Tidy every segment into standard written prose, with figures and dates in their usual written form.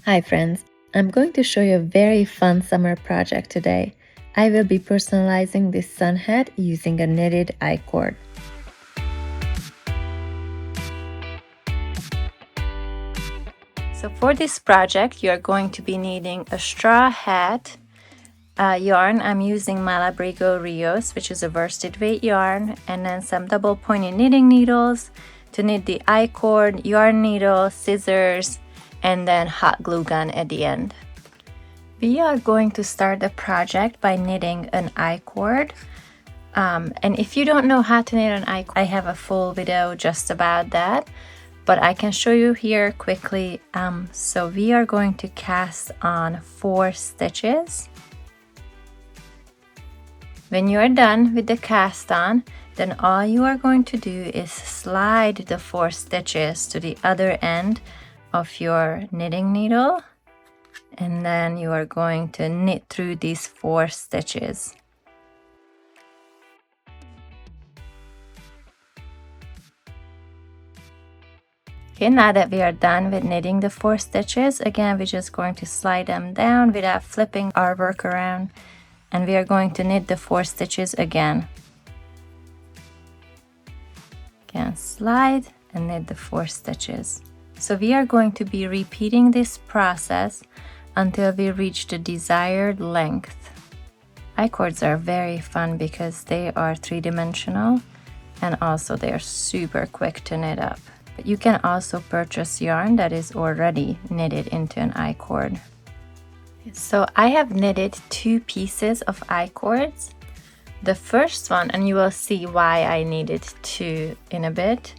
Hi friends, I'm going to show you a very fun summer project today. I will be personalizing this sun hat using a knitted I-cord. So for this project, you're going to be needing a straw hat, yarn. I'm using Malabrigo Rios, which is a worsted weight yarn, and then some double pointed knitting needles to knit the I-cord, yarn needle, scissors, and then hot glue gun at the end. We are going to start the project by knitting an I-cord. And if you don't know how to knit an I-cord, I have a full video just about that, but I can show you here quickly. So we are going to cast on 4 stitches. When you are done with the cast on, then all you are going to do is slide the 4 stitches to the other end of your knitting needle. And then you are going to knit through these 4 stitches. Okay, now that we are done with knitting the 4 stitches, again, we're just going to slide them down without flipping our work around. And we are going to knit the 4 stitches again. Again, slide and knit the 4 stitches. So we are going to be repeating this process until we reach the desired length. I-cords are very fun because they are 3-dimensional and also they are super quick to knit up. But you can also purchase yarn that is already knitted into an I-cord. So I have knitted 2 pieces of I-cords. The first one, and you will see why I needed 2 in a bit.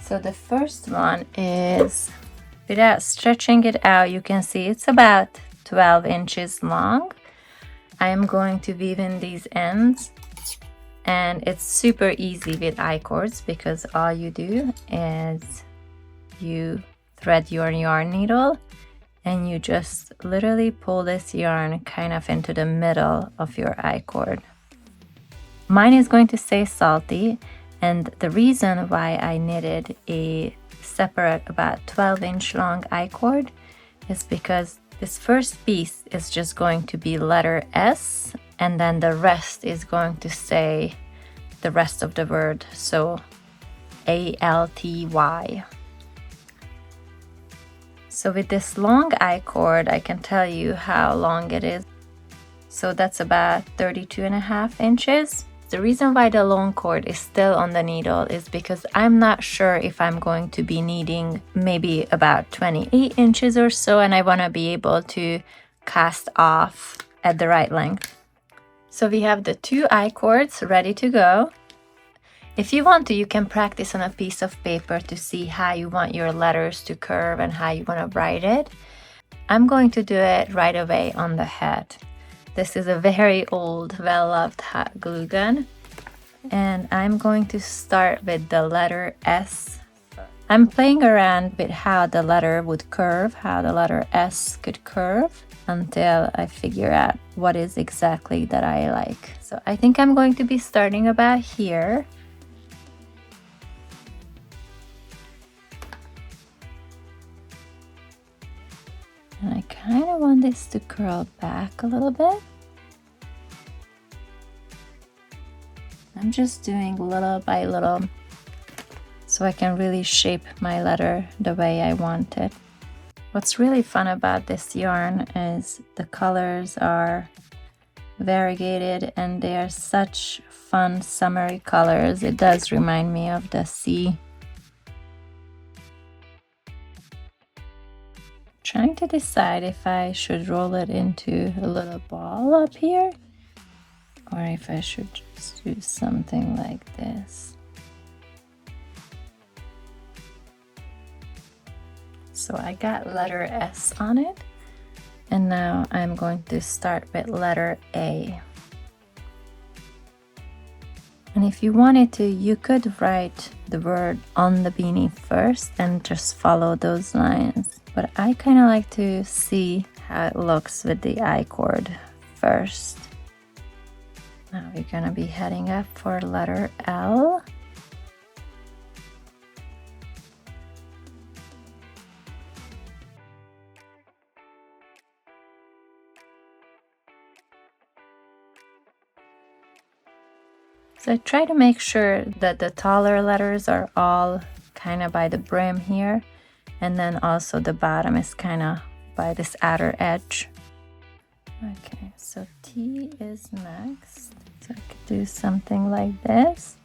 So the first one is, without stretching it out, you can see it's about 12 inches long. I am going to weave in these ends, and it's super easy with I-cords because all you do is you thread your yarn needle and you just literally pull this yarn kind of into the middle of your I-cord. Mine is going to say salty, and the reason why I knitted a separate about 12-inch long I-cord is because this first piece is just going to be letter S, and then the rest is going to say the rest of the word, so ALTY. So with this long I-cord, I can tell you how long it is. So that's about 32.5 inches. The reason why the long cord is still on the needle is because I'm not sure if I'm going to be needing maybe about 28 inches or so, and I want to be able to cast off at the right length. So we have the 2 I-cords ready to go. If you want to, you can practice on a piece of paper to see how you want your letters to curve and how you want to write it. I'm going to do it right away on the hat. This is a very old, well-loved hot glue gun, and I'm going to start with the letter S. I'm playing around with how the letter would curve, how the letter S could curve, until I figure out what is exactly that I like. So I think I'm going to be starting about here. And I kind of want this to curl back a little bit. I'm just doing little by little so I can really shape my letter the way I want it. What's really fun about this yarn is the colors are variegated and they are such fun summery colors. It does remind me of the sea. Trying to decide if I should roll it into a little ball up here or if I should just do something like this. So I got letter S on it, and now I'm going to start with letter A. And if you wanted to, you could write the word on the beanie first and just follow those lines. But I kind of like to see how it looks with the I-cord first. Now we're gonna be heading up for letter L. So I try to make sure that the taller letters are all kind of by the brim here, and then also the bottom is kind of by this outer edge. Okay, so T is next. So I could do something like this,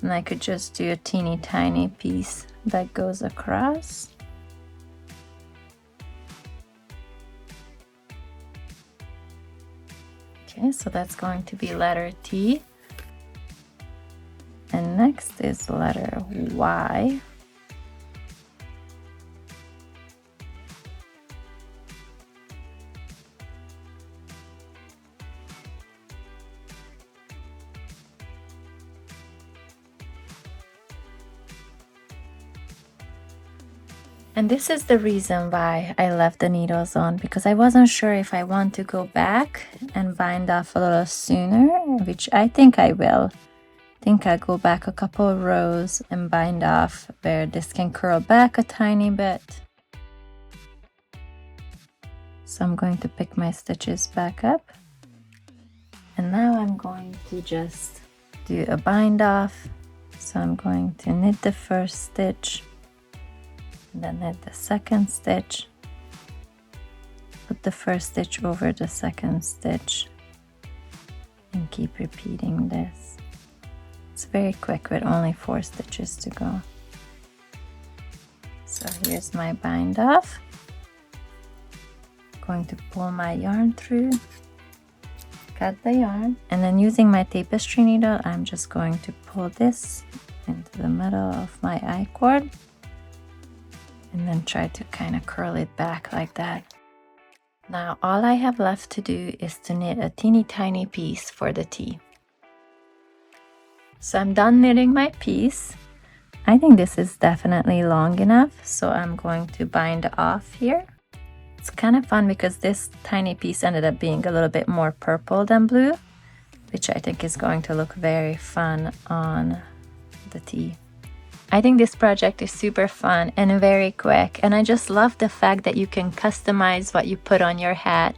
and I could just do a teeny tiny piece that goes across. Okay, so that's going to be letter T. And next is letter Y. And this is the reason why I left the needles on, because I wasn't sure if I want to go back and bind off a little sooner, which I think I will. I think I'll go back a couple of rows and bind off where this can curl back a tiny bit. So I'm going to pick my stitches back up. And now I'm going to just do a bind off. So I'm going to knit the first stitch, then knit the second stitch, put the first stitch over the second stitch, and keep repeating this. It's very quick with only 4 stitches to go. So here's my bind off. I'm going to pull my yarn through, cut the yarn, and then using my tapestry needle, I'm just going to pull this into the middle of my I-cord, and then try to kind of curl it back like that. Now all I have left to do is to knit a teeny tiny piece for the T. So I'm done knitting my piece. I think this is definitely long enough, so I'm going to bind off here. It's kind of fun because this tiny piece ended up being a little bit more purple than blue, which I think is going to look very fun on the T. I think this project is super fun and very quick, and I just love the fact that you can customize what you put on your hat,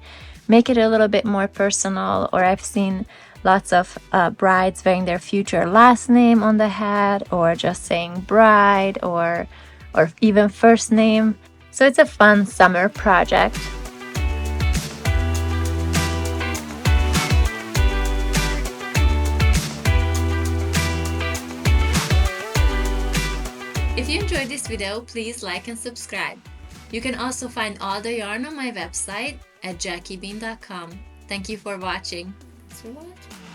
make it a little bit more personal. Or I've seen lots of brides wearing their future last name on the hat, or just saying bride, or even first name. So it's a fun summer project. If you enjoyed this video, please like and subscribe. You can also find all the yarn on my website at JackieBean.com. Thank you for watching. Thanks for watching.